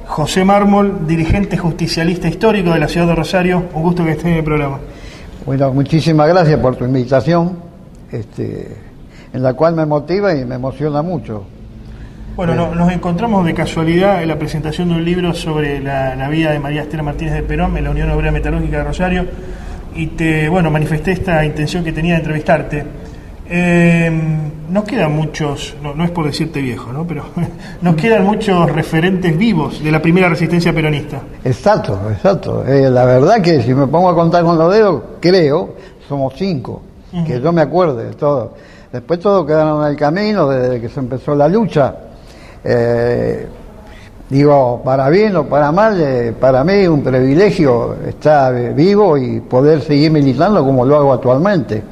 José Mármol, dirigente justicialista histórico de la ciudad de Rosario. Un gusto que estés en el programa. Bueno, muchísimas gracias por tu invitación, en la cual me motiva y me emociona mucho. Bueno, nos encontramos de casualidad en la presentación de un libro sobre la vida de María Estela Martínez de Perón en la Unión Obrera Metalúrgica de Rosario y manifesté esta intención que tenía de entrevistarte. Nos quedan muchos, no es por decirte viejo, ¿no? Pero nos quedan muchos referentes vivos de la primera resistencia peronista. Exacto. La verdad que si me pongo a contar con los dedos, creo, somos 5, que yo me acuerdo de todo. Después todos quedaron en el camino desde que se empezó la lucha. Para bien o para mal, para mí es un privilegio estar vivo y poder seguir militando como lo hago actualmente.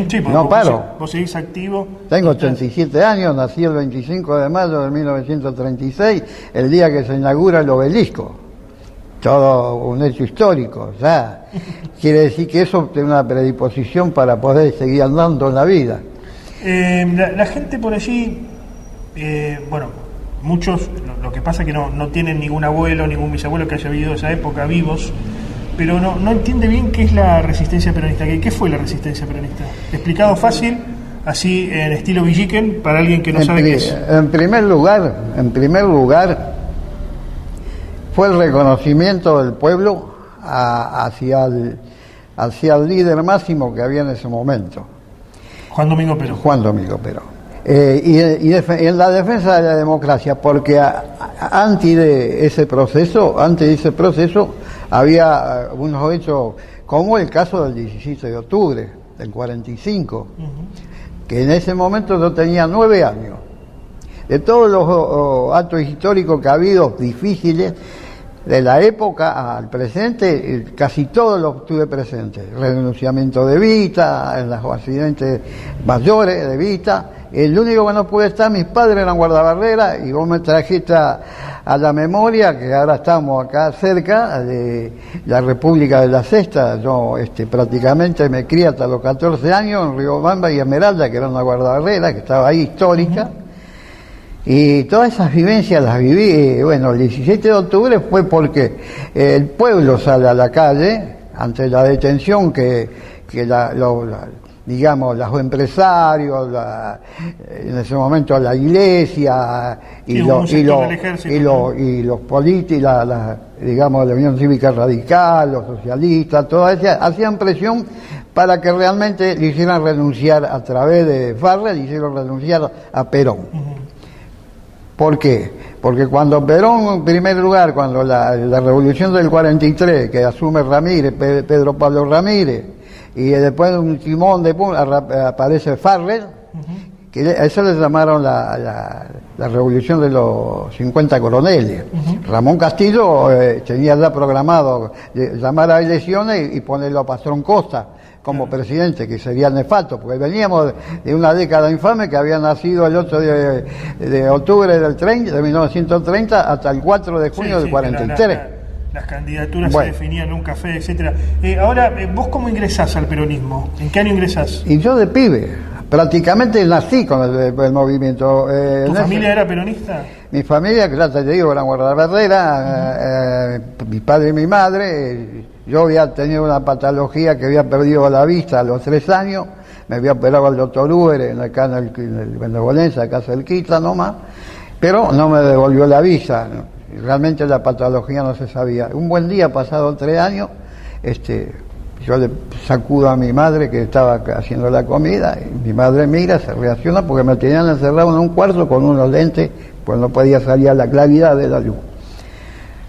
Sí, no paro. Vos seguís activo. Tengo 87 años, nací el 25 de mayo de 1936, el día que se inaugura el obelisco. Todo un hecho histórico, ya. Quiere decir que eso tiene una predisposición para poder seguir andando en la vida. La gente por allí, muchos, lo que pasa es que no tienen ningún abuelo, ningún bisabuelo que haya vivido esa época vivos, pero no entiende bien qué es la resistencia peronista. ¿Qué fue la resistencia peronista? Explicado fácil, así en estilo Villiquen, para alguien que no sabe qué es. En primer lugar, fue el reconocimiento del pueblo hacia el líder máximo que había en ese momento. Juan Domingo Perón. Y en la defensa de la democracia, porque antes de ese proceso había unos hechos como el caso del 17 de octubre del 45, que en ese momento yo tenía 9 años. De todos los actos históricos que ha habido difíciles, de la época al presente, casi todos los tuve presentes. El renunciamiento de Vita, en los accidentes mayores de Vita. El único que no pude estar, mis padres eran guardabarreras, y vos me trajiste a la memoria que ahora estamos acá cerca de la República de la Sexta. Yo prácticamente me crié hasta los 14 años en Riobamba y Esmeralda, que era una guardabarrera que estaba ahí histórica. Y todas esas vivencias las viví. El 17 de octubre fue porque el pueblo sale a la calle ante la detención que los empresarios, en ese momento la iglesia y los políticos, la Unión Cívica Radical, los socialistas, todas ellas hacían presión para que realmente le hicieran renunciar a través de Farrell, le hicieron renunciar a Perón. ¿Por qué? Porque cuando Perón, en primer lugar, cuando la revolución del 43, que asume Ramírez, Pedro Pablo Ramírez, y después de un timón de aparece Farrell, que a eso le llamaron la revolución de los 50 coroneles. Ramón Castillo tenía ya programado llamar a elecciones y ponerlo a Pastrón Costa como presidente, que sería nefasto, porque veníamos de una década infame que había nacido el 8 de octubre de 1930 hasta el 4 de junio del 43. Las candidaturas se definían en un café, etcétera. Ahora, ¿vos cómo ingresás al peronismo? ¿En qué año ingresás? Y yo de pibe, prácticamente nací con el movimiento. ¿Tu familia era peronista? Mi familia, que ya te digo, era guardabarrera, mi padre y mi madre. Yo había tenido una patología que había perdido la vista a los 3 años, me había operado el doctor Uber acá en el Benevolencia, acá cerquita nomás, pero no me devolvió la vista. Realmente la patología no se sabía. Un buen día, pasado 3 años, yo le sacudo a mi madre que estaba haciendo la comida, y mi madre mira, se reacciona porque me tenían encerrado en un cuarto con unos lentes, pues no podía salir a la claridad de la luz.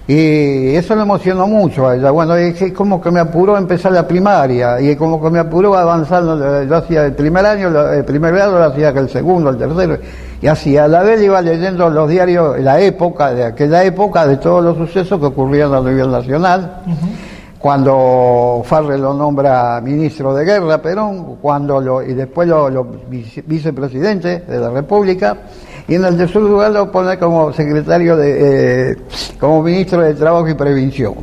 Y eso le emocionó mucho a ella. Es como que me apuró a empezar la primaria, y como que me apuró a avanzar. Yo hacía el primer grado, lo hacía el segundo, el tercero, y así a la vez iba leyendo los diarios de aquella época, de todos los sucesos que ocurrían a nivel nacional. Cuando Farrell lo nombra ministro de guerra, Perón, y después lo vicepresidente de la República, y en el tercer lugar lo pone como secretario como ministro de Trabajo y Prevención,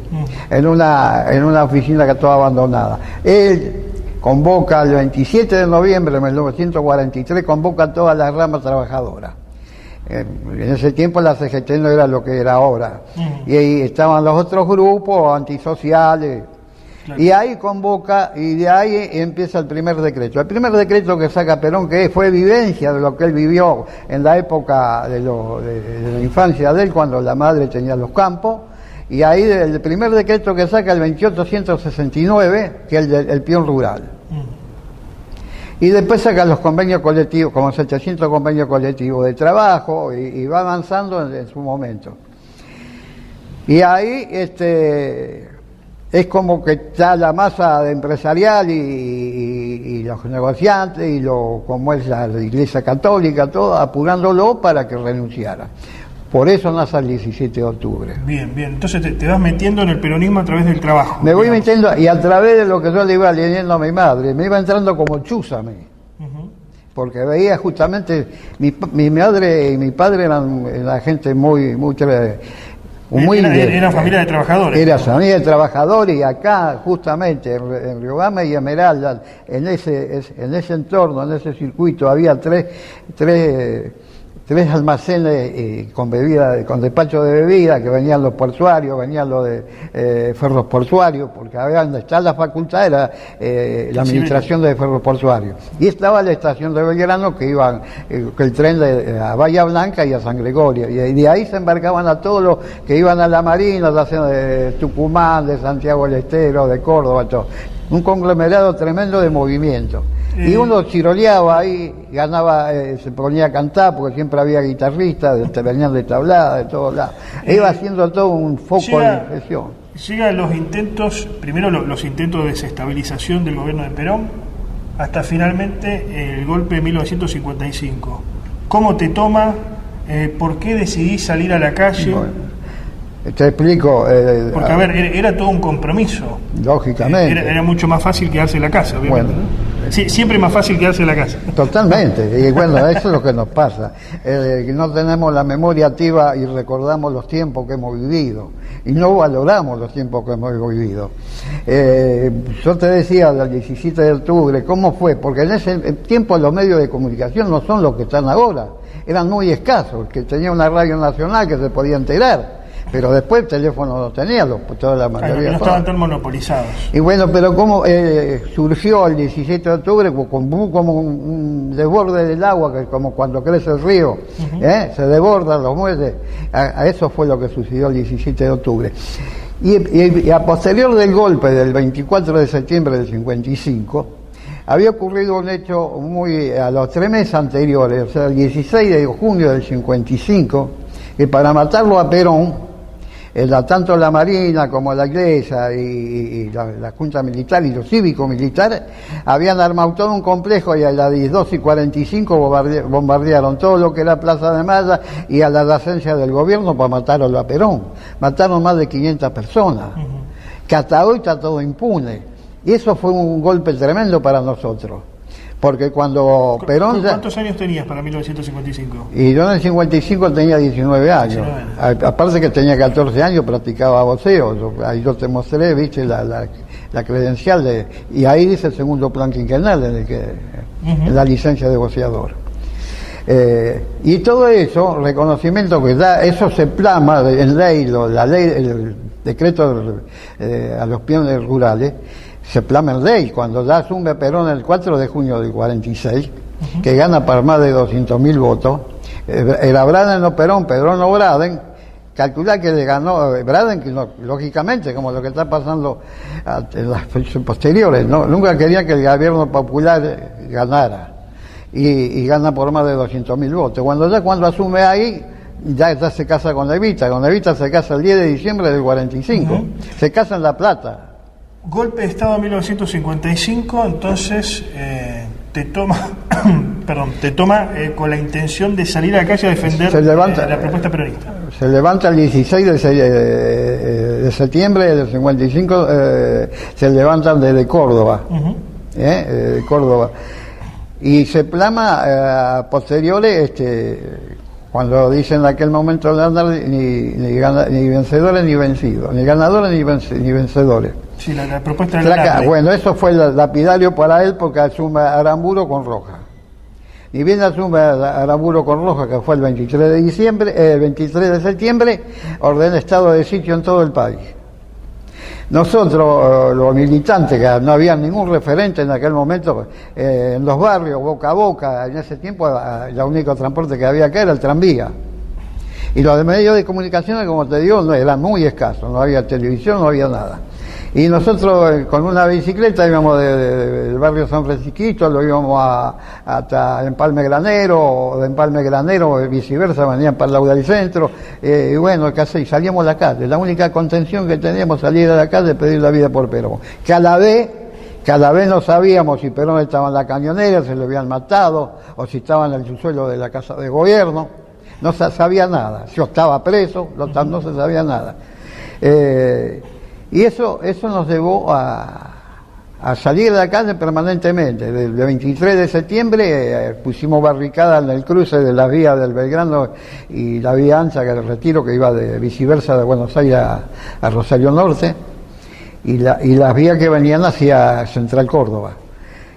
en una oficina que estaba abandonada. Él convoca el 27 de noviembre de 1943, convoca a todas las ramas trabajadoras. En ese tiempo la CGT no era lo que era ahora. Y ahí estaban los otros grupos antisociales. Claro. Y ahí convoca, y de ahí empieza el primer decreto. El primer decreto que saca Perón, que fue vivencia de lo que él vivió en la época de la infancia de él, cuando la madre tenía los campos. Y ahí el primer decreto que saca el 2869, que es el peón rural. Y después saca los convenios colectivos, como 700 convenios colectivos de trabajo, y va avanzando en su momento. Y ahí es como que está la masa empresarial y los negociantes, y como es la Iglesia Católica, todo apurándolo para que renunciara. Por eso nace el 17 de octubre. Bien, bien. Entonces te vas metiendo en el peronismo a través del trabajo. Me voy metiendo, y a través de lo que yo le iba leyendo a mi madre, me iba entrando como chuza a mí. Porque veía justamente, mi madre y mi padre eran gente era familia de trabajadores. Era familia de trabajadores, y acá justamente en Riobamba y Esmeralda, en ese entorno, en ese circuito, había tres almacenes con con despacho de bebida, que venían los portuarios, venían los de ferros portuarios, porque había donde está la facultad era la administración de ferros portuarios. Y estaba la estación de Belgrano, que iban el tren a Bahía Blanca y a San Gregorio, y de ahí se embarcaban a todos los que iban a la Marina, de Tucumán, de Santiago del Estero, de Córdoba, todo. Un conglomerado tremendo de movimiento. Y uno chiroleaba ahí, ganaba, se ponía a cantar, porque siempre había guitarristas, venían de tablada, de todos lados. Iba haciendo todo un foco de inflexión. Llegan los intentos, primero los intentos de desestabilización del gobierno de Perón, hasta finalmente el golpe de 1955. ¿Cómo te toma? ¿Por qué decidís salir a la calle? Bueno, te explico. Porque, a ver, era todo un compromiso. Lógicamente. Era mucho más fácil quedarse en la casa, obviamente. Bueno, ¿no? Sí, siempre es más fácil quedarse en la casa. Totalmente. Y bueno, eso es lo que nos pasa. No tenemos la memoria activa y recordamos los tiempos que hemos vivido. Y no valoramos los tiempos que hemos vivido. Yo te decía del 17 de octubre, ¿cómo fue? Porque en ese tiempo los medios de comunicación no son los que están ahora. Eran muy escasos, que tenía una radio nacional que se podía enterar. Pero después el teléfono no tenía, toda la mayoría. No estaban tan monopolizados. Y bueno, pero como surgió el 17 de octubre como un desborde del agua, que como cuando crece el río, se desbordan los muelles. A eso fue lo que sucedió el 17 de octubre. Y a posterior del golpe del 24 de septiembre del 55, había ocurrido un hecho a los 3 meses anteriores, o sea, el 16 de junio del 55, que para matarlo a Perón, tanto la Marina como la Iglesia y la Junta Militar y los cívicos militares habían armado todo un complejo, y a las 12:45 bombardearon todo lo que era Plaza de Mayo y a la adyacencia del gobierno para matarlo a Perón. Mataron más de 500 personas, que hasta hoy está todo impune. Y eso fue un golpe tremendo para nosotros. Porque cuando Perón... ¿Cuántos años tenías para 1955? Y yo en el 55 tenía 19 años. Aparte que tenía 14 años, practicaba boxeo. Ahí yo te mostré, viste, la credencial y ahí dice el segundo plan quinquenal en la licencia de boxeador. Y todo eso, reconocimiento que da, eso se plasma en ley, el decreto a los peones rurales, se plasma en ley cuando ya asume Perón el 4 de junio del 46, que gana por más de 200.000 votos. Era Braden o Perón o Braden. Calcular que le ganó Braden, que lógicamente, como lo que está pasando en las fechas posteriores, ¿no? Nunca quería que el gobierno popular ganara, y gana por más de 200.000 votos. Cuando asume ahí, ya se casa con Evita se casa el 10 de diciembre del 45, se casa en La Plata. Golpe de Estado en 1955, entonces te toma con la intención de salir a la calle a defender la propuesta peronista. Se levanta el 16 de septiembre del 55, se levantan desde Córdoba, de Córdoba, y se plasma a posteriores, cuando dicen en aquel momento ni vencedores ni vencidos, ni ganadores ni vencedores. Sí, la propuesta de bueno, eso fue lapidario para él, porque asume Aramburo con Roja. Ni bien asume a laburo con Rojas, que fue el 23 de septiembre, ordena estado de sitio en todo el país. Nosotros, los militantes, que no había ningún referente en aquel momento, en los barrios, boca a boca, en ese tiempo, el único transporte que había acá era el tranvía. Y los medios de comunicación, como te digo, no, eran muy escasos, no había televisión, no había nada. Y nosotros con una bicicleta íbamos del barrio San Francisquito, lo íbamos hasta Empalme Granero, o de Empalme Granero, viceversa, venían para Lauda del Centro, y bueno, casi salíamos a la calle. La única contención que teníamos salir a la calle, pedir la vida por Perón. Cada vez no sabíamos si Perón estaba en la cañonera, se lo habían matado, o si estaba en el subsuelo de la Casa de Gobierno. No se sabía nada. Yo estaba preso, no se sabía nada. Y eso nos llevó a salir de la calle permanentemente. Del 23 de septiembre pusimos barricada en el cruce de las vías del Belgrano y la vía ancha, que era el Retiro, que iba de viceversa de Buenos Aires a Rosario Norte, y las vías que venían hacia Central Córdoba.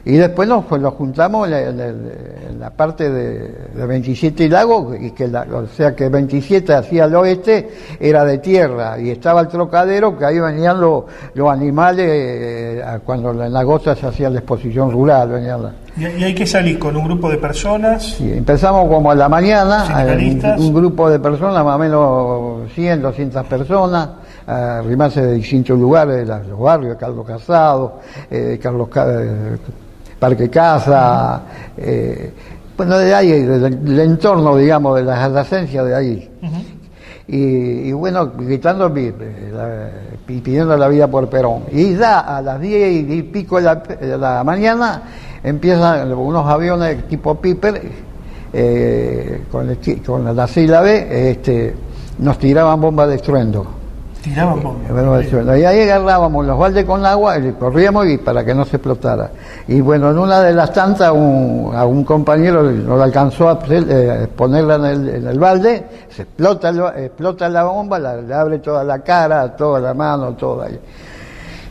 Y después nos juntamos en la parte de 27 y Lago, y o sea que 27 hacia el oeste era de tierra, y estaba el Trocadero, que ahí venían los animales, cuando en agosto se hacía la exposición rural. Venían ¿Y hay que salir con un grupo de personas? Sí, empezamos como a la mañana, un grupo de personas, más o menos 100, 200 personas, a arrimarse de distintos lugares, de los barrios, Carlos Casado, Parque Casa, bueno, de ahí, del entorno, digamos, de las adyacencias de ahí. Y bueno, gritando y pidiendo la vida por Perón. Y ya a las 10 y pico de la mañana empiezan unos aviones tipo Piper, con la sigla B, nos tiraban bombas de estruendo. Y ahí agarrábamos los baldes con agua y corríamos para que no se explotara. Y bueno, en una de las tantas a un compañero no le alcanzó a ponerla en el balde, se explota la bomba, le abre toda la cara, toda la mano, toda.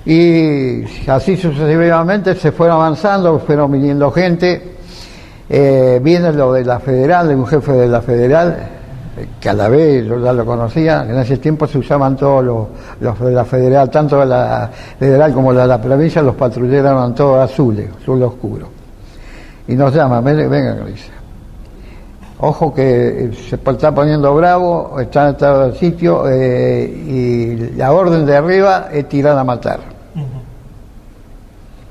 Y así sucesivamente se fueron avanzando, fueron viniendo gente. Viene lo de la Federal, de un jefe de la Federal, que a la vez yo ya lo conocía. En ese tiempo se usaban todos los de la Federal, tanto de la Federal como de la provincia, los patrulleros eran todos azules, azul oscuro. Y nos llaman, vengan, dice. Ojo que se está poniendo bravo, está en estado del sitio, y la orden de arriba es tirar a matar.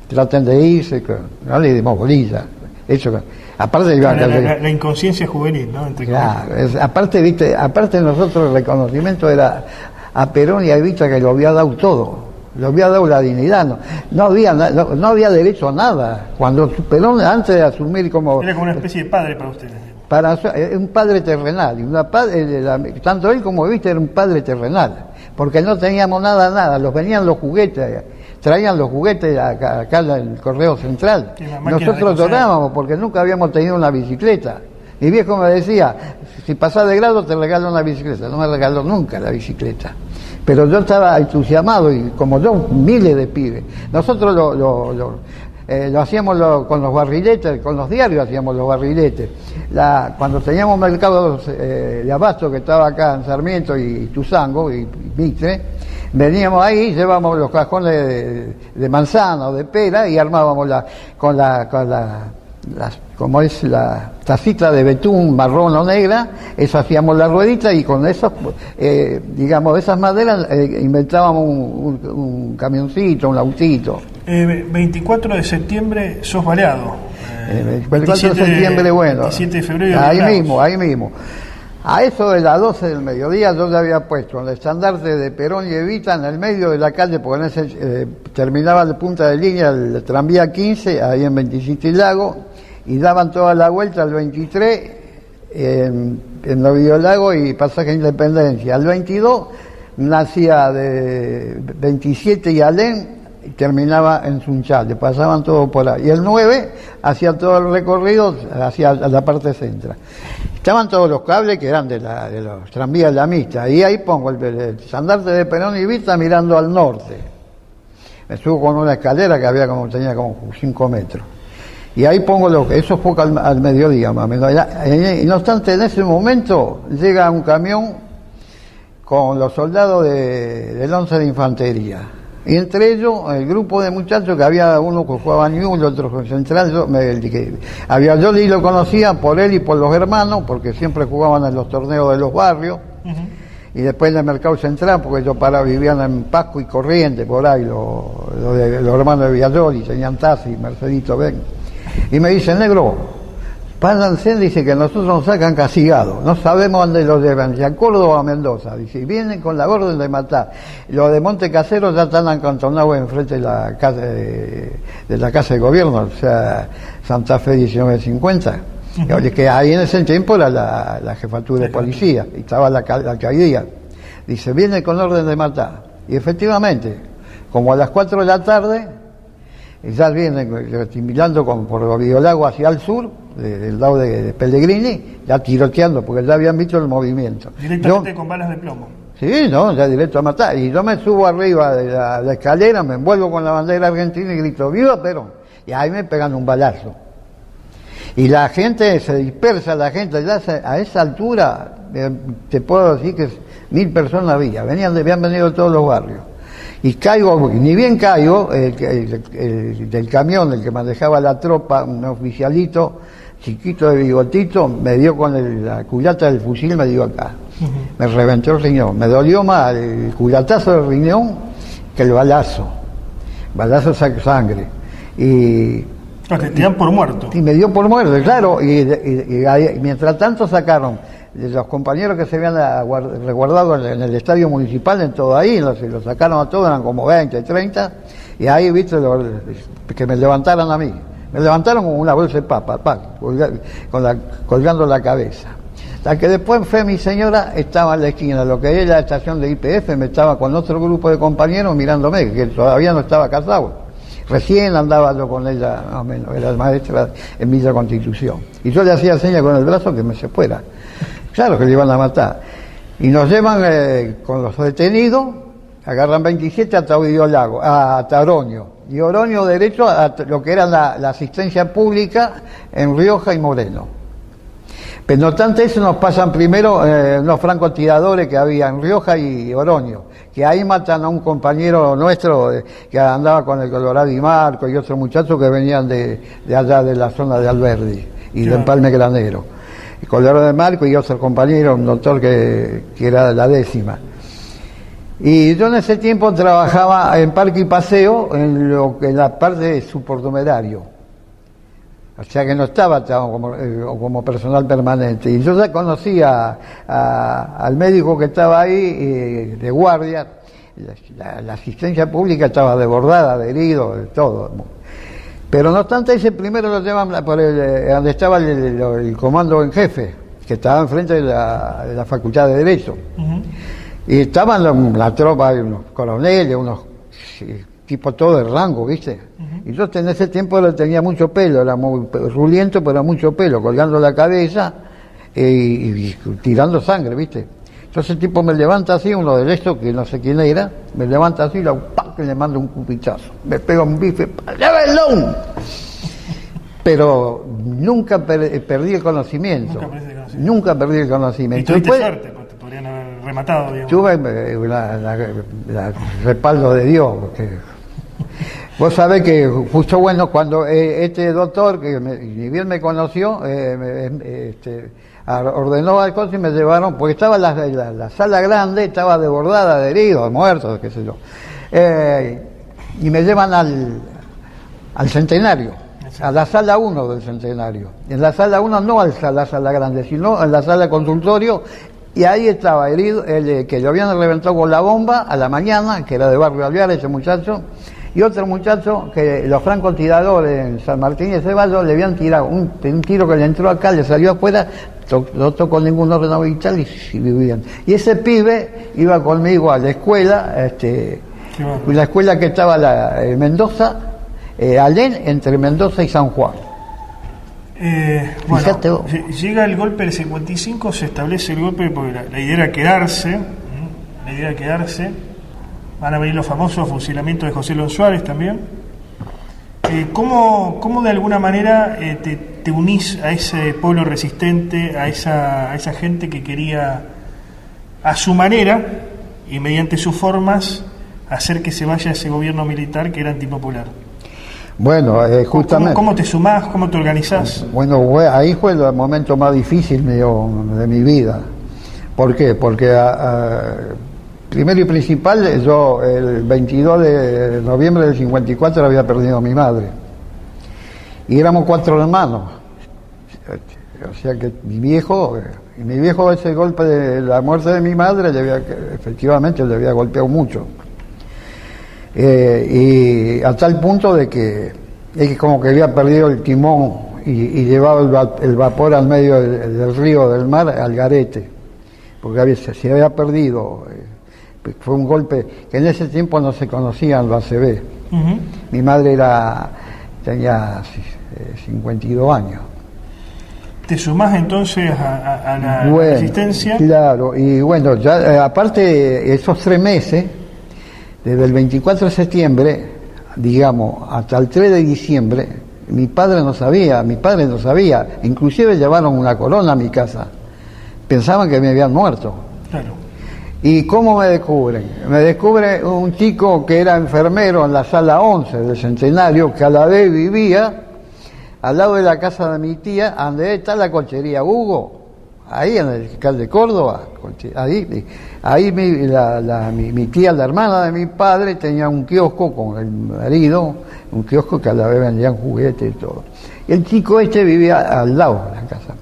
Traten de irse, no le dimos bolilla. Eso, aparte la inconsciencia juvenil, ¿no? Claro, aparte nosotros el reconocimiento era a Perón y a Evita, que lo había dado todo, lo había dado la dignidad, no había derecho a nada. Cuando Perón, antes de asumir como... Era como una especie de padre para ustedes. Un padre terrenal, tanto él como Evita era un padre terrenal, porque no teníamos nada, venían los juguetes, traían los juguetes acá en el Correo Central. Nosotros llorábamos porque nunca habíamos tenido una bicicleta. Mi viejo me decía, si pasás de grado te regalo una bicicleta. No me regaló nunca la bicicleta. Pero yo estaba entusiasmado, y como yo, miles de pibes. Nosotros lo hacíamos con los barriletes, con los diarios hacíamos los barriletes. Cuando teníamos mercados de abasto, que estaba acá en Sarmiento y Tuzango y Mitre, veníamos ahí, llevábamos los cajones de manzana o de pera y armábamos con la tacita de betún marrón o negra, eso hacíamos la ruedita, y con eso, digamos, de esas maderas inventábamos un camioncito, un autito. 24 de septiembre sos baleado. 24 de septiembre, bueno. 27 de febrero. Ahí mismo. A eso de las 12 del mediodía yo le había puesto el estandarte de Perón y Evita en el medio de la calle, porque en ese terminaba la punta de línea el tranvía 15, ahí en 27 y Lago, y daban toda la vuelta al 23 en Novillo Lago y Pasaje Independencia. Al 22 nacía de 27 y Alén y terminaba en Sunchal, le pasaban todo por ahí. Y el 9 hacía todo el recorrido hacia la parte central. Estaban todos los cables que eran de los tranvías de la Mixta, y ahí pongo el estandarte de Perón y Evita mirando al norte. Me subo con una escalera que tenía como 5 metros. Y ahí pongo eso fue al mediodía más o menos. Y no obstante, en ese momento llega un camión con los soldados del 11 de Infantería. Y entre ellos, el grupo de muchachos, que había uno que jugaba Newell, otro central, yo ni lo conocía por él y por los hermanos, porque siempre jugaban en los torneos de los barrios. Y después en el mercado central, porque yo vivían en Pasco y Corrientes, por ahí, los hermanos de Villallol, y tenían Tassi, Mercedito, ven. Y me dice, negro, párense, dice que nosotros nos sacan castigados, no sabemos dónde los llevan, si a Córdoba o a Mendoza, dice, y vienen con la orden de matar. Los de Monte Casero ya están acantonados enfrente de la casa de gobierno, o sea, Santa Fe 1950. Que ahí en ese tiempo era la jefatura de policía, y estaba la alcaldía. Dice, viene con orden de matar. Y efectivamente, como a las 4 de la tarde, ya vienen mirando por el Biolago hacia el sur, del lado de Pellegrini, ya tiroteando, porque ya habían visto el movimiento. Directamente con balas de plomo. Sí, no, ya directo a matar. Y yo me subo arriba de la escalera, me envuelvo con la bandera argentina y grito, ¡viva Perón! Y ahí me pegan un balazo. Y la gente se dispersa, ya a esa altura, te puedo decir que 1000 personas habían venido de todos los barrios. Y caigo, ni bien caigo, del camión, el que manejaba la tropa, un oficialito, chiquito de bigotito, me dio con la culata del fusil, me dio acá. Me reventó el riñón. Me dolió más el culatazo del riñón que el balazo. Balazo saca sangre. Y te tiran por muerto. Y me dio por muerto, claro. Y mientras tanto sacaron de los compañeros que se habían resguardado en el estadio municipal, en todo ahí, los sacaron a todos, eran como 20, 30, y ahí, viste, que me levantaran a mí. Me levantaron con una bolsa de papa, colgando la cabeza. Hasta que después fue mi señora, estaba en la esquina, lo que es la estación de YPF, me estaba con otro grupo de compañeros mirándome, que todavía no estaba casado. Recién andaba yo con ella, más o menos, era maestra en Villa Constitución. Y yo le hacía señas con el brazo que me se fuera. Claro que le iban a matar. Y nos llevan con los detenidos, agarran 27 hasta Biolago, hasta Oroño. Y Oroño derecho a lo que era la asistencia pública en Rioja y Moreno. Pero no obstante eso, nos pasan primero unos francotiradores que había en Rioja y Oroño, que ahí matan a un compañero nuestro que andaba con el Colorado y Marco y otros muchachos que venían de allá de la zona de Alberdi y de Empalme Granero. El Colorado de Marco y otro compañero, un doctor que era de la 10ª. Y yo en ese tiempo trabajaba en Parque y Paseo en la parte superdumerario. O sea que no estaba como personal permanente. Y yo ya conocía al médico que estaba ahí, de guardia. La asistencia pública estaba desbordada, de heridos, de todo. Pero no obstante, ese primero lo llevan por donde estaba el comando en jefe, que estaba enfrente de la Facultad de Derecho. Y estaban la tropa, unos coroneles, unos tipos todos de rango, ¿viste? Y yo en ese tiempo tenía mucho pelo, era muy ruliento, pero mucho pelo, colgando la cabeza y tirando sangre, ¿viste? Entonces el tipo me levanta así, uno de estos, que no sé quién era, me levanta así, y le mando un cupichazo. Me pega un bife, ¡llévenlo! Pero nunca perdí el conocimiento. Nunca perdí el conocimiento. Y tuviste suerte, pues te podrían haber rematado, digamos. Tuve el respaldo de Dios, porque vos sabés que justo bueno, cuando este doctor, que ni bien me conoció, ordenó al coche y me llevaron, porque estaba la sala grande, estaba desbordada de heridos, muertos, qué sé yo. Y me llevan al Centenario, a la sala 1 del Centenario. En la sala 1 no a la sala grande, sino en la sala consultorio, y ahí estaba herido, que lo habían reventado con la bomba a la mañana, que era de Barrio Alvear, ese muchacho, y otro muchacho que los francotiradores en San Martín y Ceballos le habían tirado un tiro que le entró acá, le salió afuera, no tocó ningún órgano vital y vivían. Y ese pibe iba conmigo a la escuela, la escuela que estaba en Mendoza, Alén, entre Mendoza y San Juan. Bueno, llega el golpe del 55, se establece el golpe porque la idea era quedarse, van a venir los famosos fusilamientos de José Lon Suárez también. ¿Cómo de alguna manera te unís a ese pueblo resistente, a esa gente que quería, a su manera y mediante sus formas, hacer que se vaya ese gobierno militar que era antipopular? Bueno, justamente... ¿Cómo te sumás? ¿Cómo te organizás? Bueno, ahí fue el momento más difícil de mi vida. ¿Por qué? Porque primero y principal, yo el 22 de noviembre del 54 había perdido a mi madre. Y éramos 4 hermanos. O sea que mi viejo ese golpe de la muerte de mi madre efectivamente le había golpeado mucho. Y a tal punto de que como que había perdido el timón y llevaba el vapor al medio del río, del mar, al garete, porque se había perdido. Fue un golpe que en ese tiempo no se conocían los ACV. Uh-huh. Mi madre tenía 52 años. ¿Te sumás entonces a la resistencia? Claro, y bueno, ya aparte esos 3 meses, desde el 24 de septiembre, digamos, hasta el 3 de diciembre, mi padre no sabía, inclusive llevaron una corona a mi casa, pensaban que me habían muerto. Claro. ¿Y cómo me descubren? Me descubre un chico que era enfermero en la sala 11 del Centenario, que a la vez vivía al lado de la casa de mi tía, donde está la cochería Hugo, ahí en el Fiscal de Córdoba. Ahí mi tía, la hermana de mi padre, tenía un kiosco con el marido, un kiosco que a la vez vendían juguetes y todo. Y el chico vivía al lado de la casa.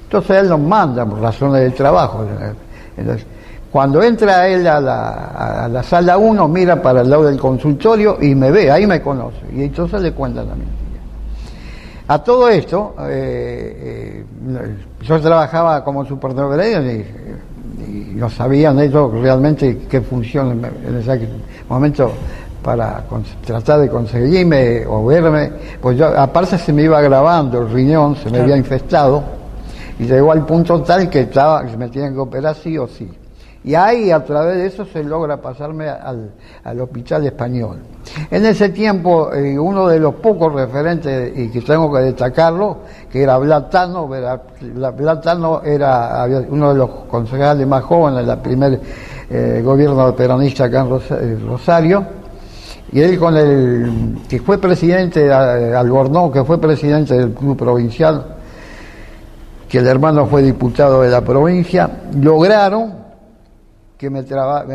Entonces él nos manda por razones de trabajo. Entonces, cuando entra él a la sala 1, mira para el lado del consultorio y me ve, ahí me conoce. Y entonces le cuentan a mi tía. A todo esto, yo trabajaba como supervisor y no sabían ellos realmente qué función en ese momento para tratar de conseguirme o verme. Pues yo, aparte se me iba agravando el riñón, se me había infestado y llegó al punto tal que me tenían que operar sí o sí. Y ahí, a través de eso, se logra pasarme al Hospital Español. En ese tiempo, uno de los pocos referentes, y que tengo que destacarlo, que era Blatano. Blatano era uno de los concejales más jóvenes del primer gobierno peronista acá en Rosario. Y él que fue presidente, Albornoz, que fue presidente del Club Provincial, que el hermano fue diputado de la provincia, lograron que me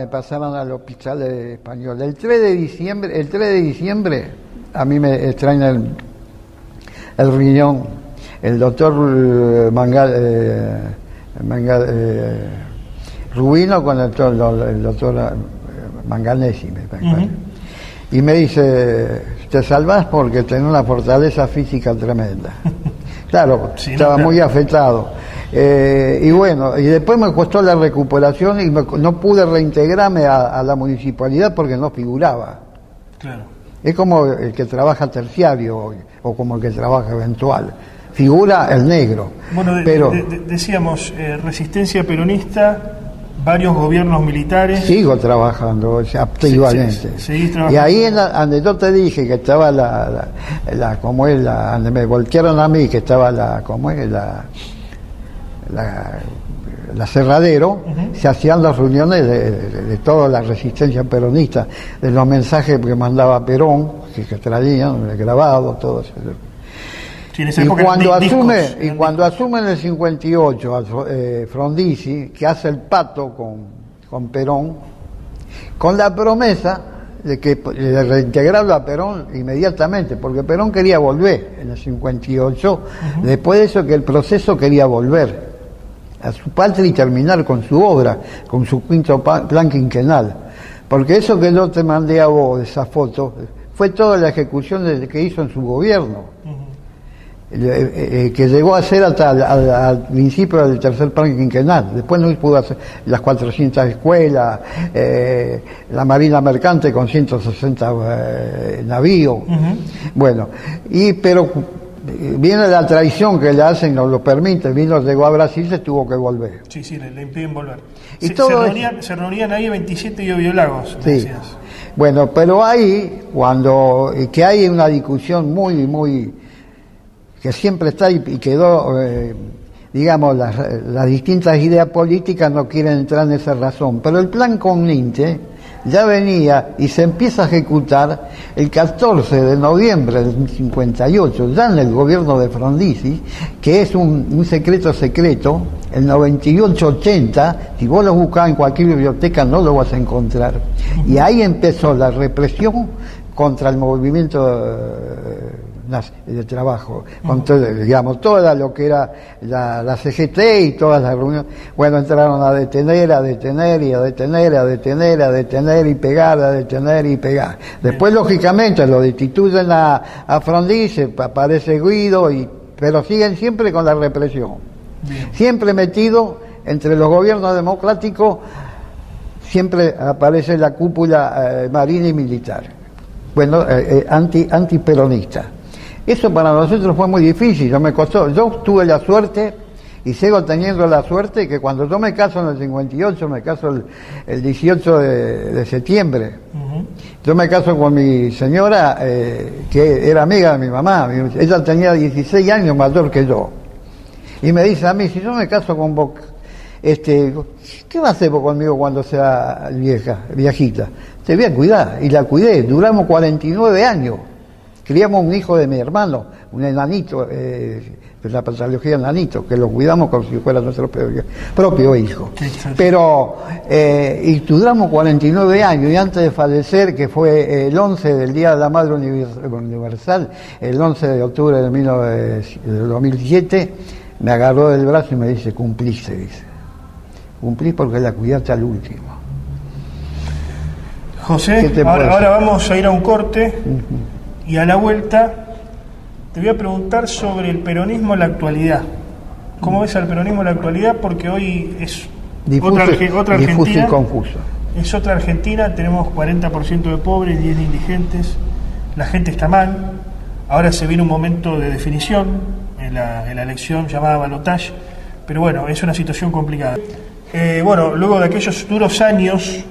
pasaran al Hospital Español. El 3 de diciembre a mí me extraña el riñón. El doctor Rubino con el doctor Manganesi, uh-huh. Y me dice, te salvás porque tenés una fortaleza física tremenda. Claro, sí, estaba muy afectado. Y bueno, y después me costó la recuperación y no pude reintegrarme a la municipalidad porque no figuraba. Claro. Es como el que trabaja terciario o como el que trabaja eventual. Figura el negro. Bueno, pero decíamos, resistencia peronista, varios gobiernos militares. Sigo trabajando, activamente. Seguís trabajando. Y ahí donde yo te dije que estaba donde me voltearon a mí, que estaba la Cerradero, uh-huh. Se hacían las reuniones de toda la resistencia peronista, de los mensajes que mandaba Perón, que traían, grabados, todo eso. Sí, y cuando asume en el 58 Frondizi, que hace el pacto con Perón, con la promesa de reintegrarlo a Perón inmediatamente, porque Perón quería volver en el 58, uh-huh. Después de eso que el proceso quería volver a su patria y terminar con su obra, con su quinto plan quinquenal. Porque eso que yo te mandé a vos, esa foto, fue toda la ejecución que hizo en su gobierno. Uh-huh. Que llegó a ser hasta al principio del tercer plan quinquenal. Después no pudo hacer las 400 escuelas, la marina mercante con 160 navíos. Uh-huh. Bueno, pero viene la traición que le hacen, no lo permite, llegó a Brasil, se tuvo que volver. Sí, le impiden volver. Y todo se reunían ahí 27 y Obiolagos, sí. decías. Bueno, pero ahí, que hay una discusión muy, que siempre está y quedó, digamos, las distintas ideas políticas no quieren entrar en esa razón, pero el plan Comlinche ya venía y se empieza a ejecutar el 14 de noviembre del 58, ya en el gobierno de Frondizi, que es un secreto, el 98-80, si vos lo buscás en cualquier biblioteca no lo vas a encontrar. Y ahí empezó la represión contra el movimiento de trabajo, con todo, digamos, toda lo que era la CGT y todas las reuniones. Bueno, entraron a detener y pegar. Después, lógicamente, lo destituyen a Frondizi, aparece Guido, pero siguen siempre con la represión. Bien. Siempre metido entre los gobiernos democráticos, siempre aparece la cúpula marina y militar. Bueno, antiperonista. Eso para nosotros fue muy difícil, yo tuve la suerte y sigo teniendo la suerte que cuando yo me caso en el 58, me caso el 18 de septiembre, yo me caso con mi señora, que era amiga de mi mamá, ella tenía 16 años mayor que yo, y me dice a mí, si yo me caso con vos, ¿qué va a hacer vos conmigo cuando sea viejita? Te voy a cuidar, y la cuidé, duramos 49 años. Criamos un hijo de mi hermano, un enanito, de la patología enanito, que lo cuidamos como si fuera nuestro propio hijo. Pero, y duramos 49 años, y antes de fallecer, que fue el 11 del Día de la Madre Universal, el 11 de octubre de 2007, me agarró del brazo y me dice, cumpliste, dice. Cumplís porque la cuidaste al último. José, ahora vamos a ir a un corte. Y a la vuelta te voy a preguntar sobre el peronismo en la actualidad. ¿Cómo ves al peronismo en la actualidad? Porque hoy es otra Argentina. Y confuso. Es otra Argentina, tenemos 40% de pobres, 10 de indigentes, la gente está mal, ahora se viene un momento de definición en la elección llamada balotaje, pero bueno, es una situación complicada. Luego de aquellos duros años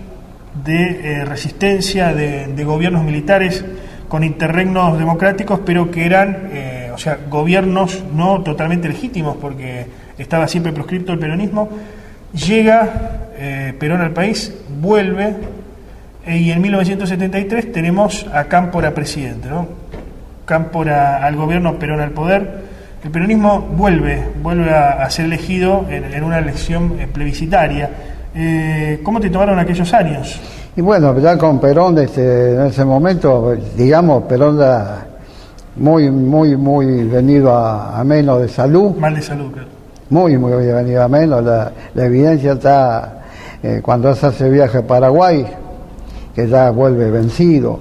de resistencia de gobiernos militares, con interregnos democráticos, pero que eran, gobiernos no totalmente legítimos, porque estaba siempre proscripto el peronismo. Llega Perón al país, vuelve, y en 1973 tenemos a Cámpora presidente, ¿no? Cámpora al gobierno, Perón al poder. El peronismo vuelve a ser elegido en una elección plebiscitaria. ¿Cómo te tomaron aquellos años? Y bueno, ya con Perón, en ese momento, digamos, Perón era muy venido a menos de salud. Mal de salud, claro. Muy venido a menos. La evidencia está cuando se hace viaje a Paraguay, que ya vuelve vencido.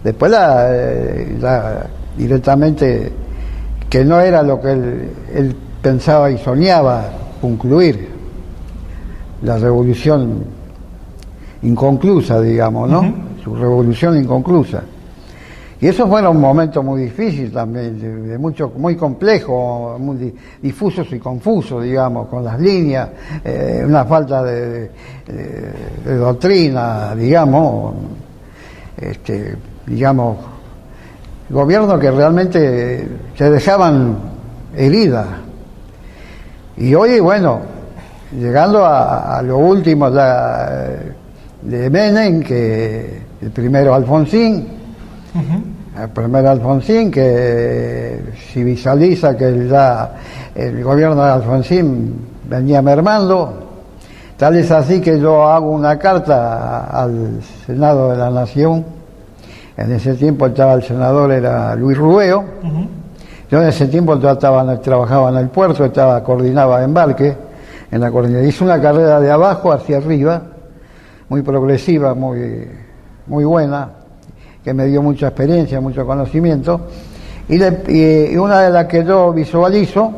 Después ya directamente, que no era lo que él pensaba y soñaba concluir, la revolución inconclusa, digamos, ¿no? Su revolución inconclusa. Y eso fue un momento muy difícil también, muy complejo, muy difusos y confusos, digamos, con las líneas, una falta de doctrina, digamos, gobiernos que realmente se dejaban heridas. Y hoy, bueno, llegando a lo último de Menem, que el primero Alfonsín, que si visualiza que ya el gobierno de Alfonsín venía mermando, tal es así que yo hago una carta al Senado de la Nación. En ese tiempo el senador era Luis Rubeo. Yo en ese tiempo trabajaba en el puerto, coordinaba embarque en la coordinadora. Hice una carrera de abajo hacia arriba, muy progresiva, muy buena, que me dio mucha experiencia, mucho conocimiento, y una de las que yo visualizo,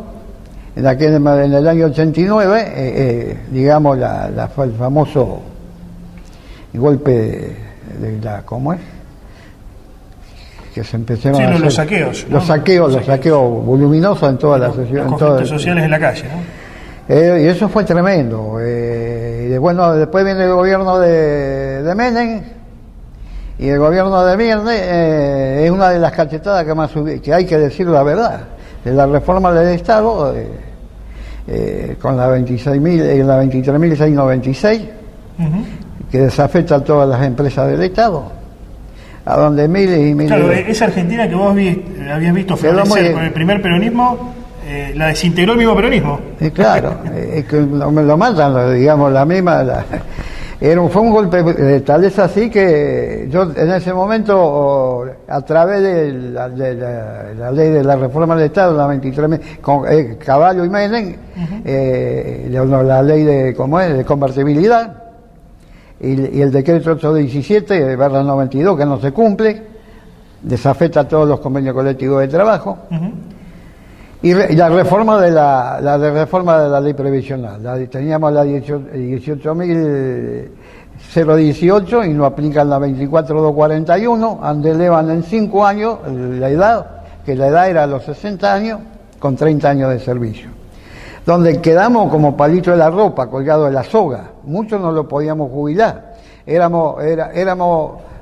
en el año 89, digamos, el famoso golpe de ¿cómo es? Que se empezaron a hacer los saqueos, ¿no? Los saqueos voluminosos en todas las conflictos sociales en la calle, ¿no? Y eso fue tremendo. bueno, después viene el gobierno de Menem, y el gobierno de Menem es una de las cachetadas que más que hay que decir la verdad, de la reforma del Estado, con la 23.696, que desafecta a todas las empresas del Estado, a donde miles y miles... Claro, esa Argentina que vos habías visto florecer con el primer peronismo, la desintegró el mismo peronismo. Claro, es que lo matan, digamos, la misma... fue un golpe tal es así que yo en ese momento, a través de la ley de la reforma del Estado, la 23.000, con Caballo y Menem, la ley de convertibilidad y el decreto 817/92 que no se cumple, desafecta todos los convenios colectivos de trabajo. Y la reforma de la ley previsional. Teníamos la 18.018 y no aplican la 24.241, donde elevan en 5 años la edad, que la edad era los 60 años, con 30 años de servicio. Donde quedamos como palito de la ropa, colgado de la soga. Muchos no lo podíamos jubilar. Éramos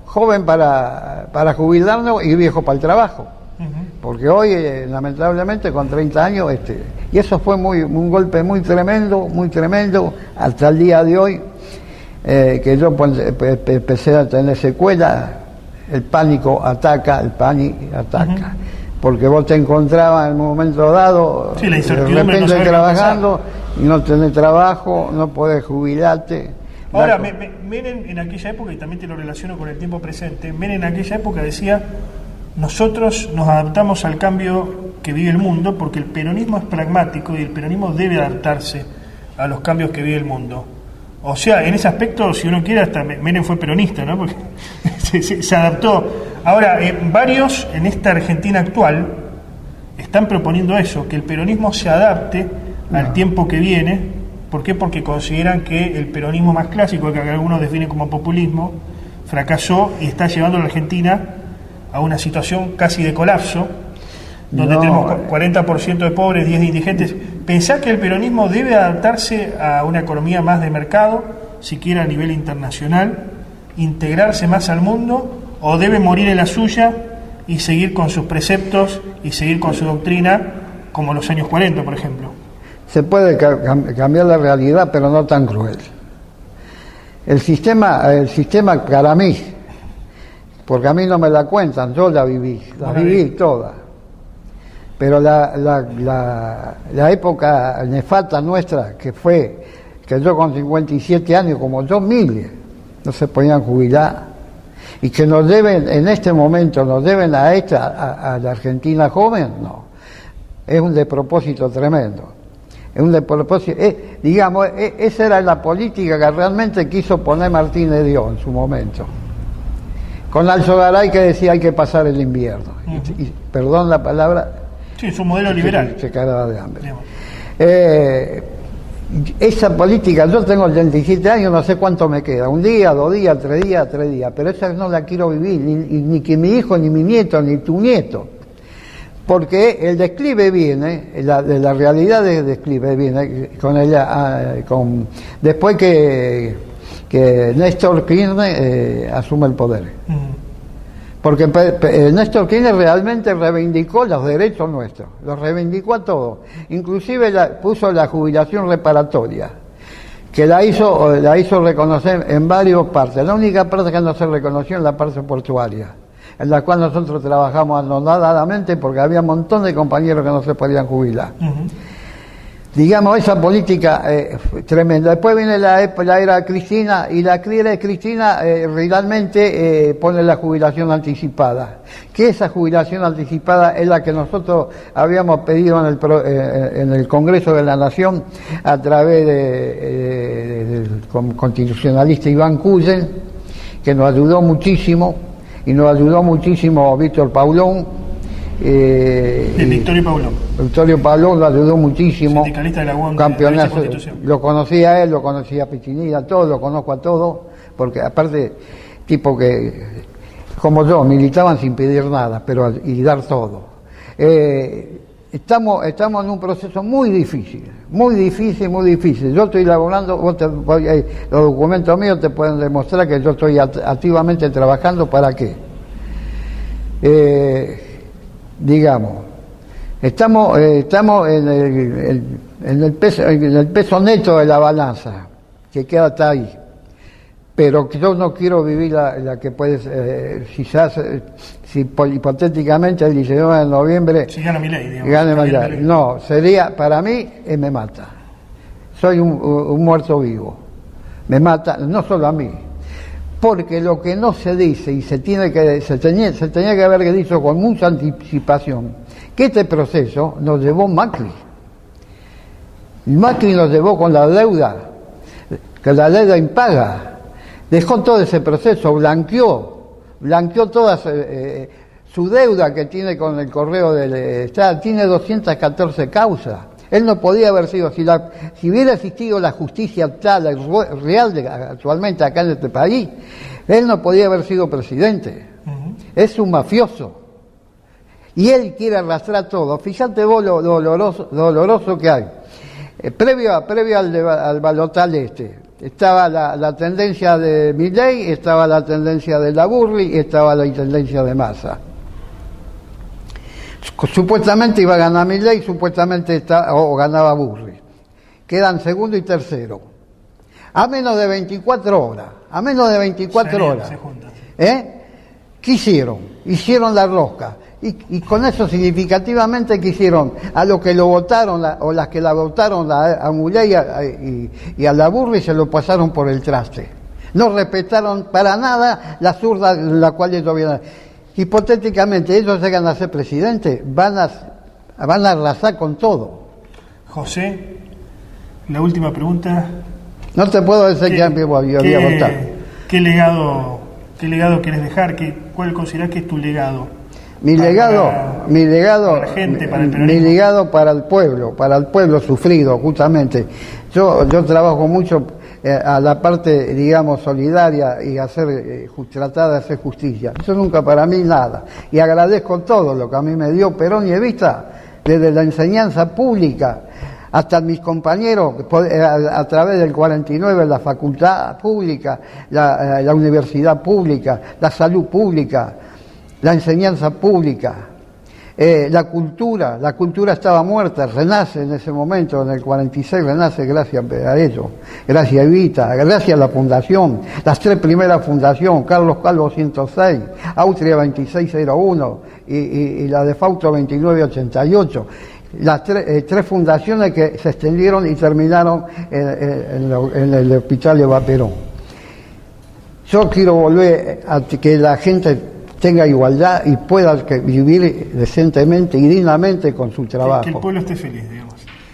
joven para jubilarnos y viejo para el trabajo. Porque hoy, lamentablemente, con 30 años, y eso fue un golpe muy tremendo, hasta el día de hoy, que yo empecé a tener secuelas, el pánico ataca, porque vos te encontrabas en un momento dado, sí, la de repente trabajando, y no tenés trabajo, no podés jubilarte. Ahora, Menem en aquella época, y también te lo relaciono con el tiempo presente, Menem en aquella época decía: nosotros nos adaptamos al cambio que vive el mundo porque el peronismo es pragmático y el peronismo debe adaptarse a los cambios que vive el mundo. O sea, en ese aspecto, si uno quiere, hasta Menem fue peronista, ¿no? Porque se adaptó. Ahora, varios en esta Argentina actual están proponiendo eso, que el peronismo se adapte al tiempo que viene. ¿Por qué? Porque consideran que el peronismo más clásico, que algunos definen como populismo, fracasó y está llevando a la Argentina a una situación casi de colapso, donde tenemos 40% de pobres, 10 de indigentes. ¿Pensás que el peronismo debe adaptarse a una economía más de mercado, siquiera a nivel internacional, integrarse más al mundo, o debe morir en la suya y seguir con sus preceptos y seguir con su doctrina, como los años 40, por ejemplo? Se puede cambiar la realidad, pero no tan cruel. El sistema para mí, porque a mí no me la cuentan, yo la viví toda. Pero la época nefasta nuestra, que fue que yo con 57 años, como yo, miles, no se podían jubilar, y que nos deben, en este momento, nos deben a la Argentina joven, no. Es un despropósito tremendo. Es un despropósito. Esa era la política que realmente quiso poner Martínez Dios en su momento. Con Alzogaray, que decía hay que pasar el invierno. Y perdón la palabra. Sí, es un modelo liberal. Se cagaba de hambre. Esa política, yo tengo 87 años, no sé cuánto me queda, 1 día, 2 días, 3 días, pero esa no la quiero vivir, ni que mi hijo, ni mi nieto, ni tu nieto. Porque el declive viene, la realidad del declive viene después que Néstor Kirchner asume el poder. Porque Néstor Kirchner realmente reivindicó los derechos nuestros, los reivindicó a todos. Inclusive puso la jubilación reparatoria, que la hizo reconocer en varias partes. La única parte que no se reconoció es la parte portuaria, en la cual nosotros trabajamos anonadadamente porque había un montón de compañeros que no se podían jubilar. Digamos, esa política tremenda. Después viene la era Cristina, y la era de Cristina realmente pone la jubilación anticipada. Que esa jubilación anticipada es la que nosotros habíamos pedido en el Congreso de la Nación a través del constitucionalista Iván Cullen, que nos ayudó muchísimo, y nos ayudó muchísimo Víctor Paulón. Victorio Paulón lo ayudó muchísimo. Sindicalista de la UOM, campeonazo, lo conocía a él, lo conocía a Pichinilla, todo, lo conozco a todos, porque aparte, tipo que, como yo, militaban sin pedir nada, y dar todo. estamos en un proceso muy difícil. Yo estoy elaborando, los documentos míos te pueden demostrar que yo estoy activamente trabajando para qué. Digamos, estamos en el peso neto de la balanza, que queda hasta ahí. Pero yo no quiero vivir la que puede, si hipotéticamente el 19 de noviembre... Si gana Milei, digamos. No, sería, para mí, me mata. Soy un muerto vivo. Me mata, no solo a mí. Porque lo que no se dice y se tenía que haber dicho con mucha anticipación, que este proceso nos llevó Macri. Macri nos llevó con la deuda, que la deuda impaga. Dejó todo ese proceso, blanqueó toda su deuda que tiene con el correo del Estado, tiene 214 causas. Él no podía haber sido, si hubiera existido la justicia real actualmente acá en este país, él no podía haber sido presidente. Es un mafioso. Y él quiere arrastrar todo. Fíjate vos lo doloroso que hay. Previo al balotaje estaba la tendencia de Milei, estaba la tendencia de Laburri y estaba la tendencia de Massa. Supuestamente iba a ganar Milei, supuestamente ganaba Burri. Quedan segundo y tercero. A menos de 24 horas. Se juntan. ¿Qué hicieron? Hicieron la rosca. Y con eso significativamente que hicieron a los que lo votaron o las que la votaron a Milei y a Laburri se lo pasaron por el traste. No respetaron para nada la zurda en la cual ellos habían. Hipotéticamente ellos llegan a ser presidentes, van a arrasar con todo. José, la última pregunta. No te puedo decir que había votado. ¿Qué legado querés dejar? ¿Cuál considerás que es tu legado? Mi legado para el pueblo sufrido, justamente. Yo trabajo mucho a la parte, digamos, solidaria y tratar de hacer justicia. Eso nunca para mí nada. Y agradezco todo lo que a mí me dio Perón y Evita, desde la enseñanza pública hasta mis compañeros, a través del 49, la facultad pública, la universidad pública, la salud pública, la enseñanza pública, la cultura estaba muerta, renace en ese momento, en el 46 renace gracias a ello, gracias a Evita, gracias a la fundación, las tres primeras fundaciones, Carlos Calvo 106, Austria 2601 y la de Fausto 2988, las tres fundaciones que se extendieron y terminaron en el hospital de Perón. Yo quiero volver a que la gente tenga igualdad y pueda vivir decentemente y dignamente con su trabajo. Que el pueblo esté feliz, digamos.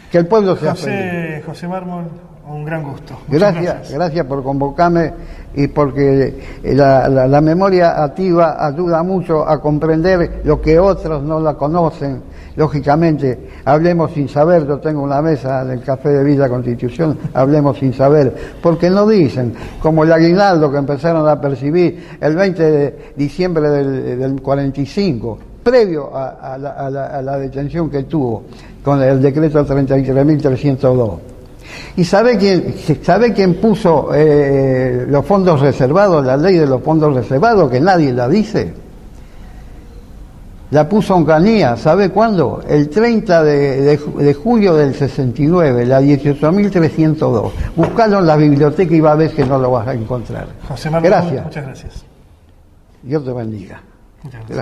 Que el pueblo sea feliz. José Mármol, un gran gusto. Gracias por convocarme y porque la memoria activa ayuda mucho a comprender lo que otros no la conocen. Lógicamente, hablemos sin saber. Yo tengo una mesa en el Café de Villa Constitución, hablemos sin saber, porque no dicen, como el aguinaldo que empezaron a percibir el 20 de diciembre del 45, previo a la detención que tuvo con el decreto 33.302. ¿Y sabe quién puso los fondos reservados, la ley de los fondos reservados, que nadie la dice? La puso Onganía, ¿sabe cuándo? El 30 de julio del 69, la 18.302. Buscalo en la biblioteca y va a ver que no lo vas a encontrar. José Manuel, gracias. Muchas gracias. Dios te bendiga. Muchas gracias.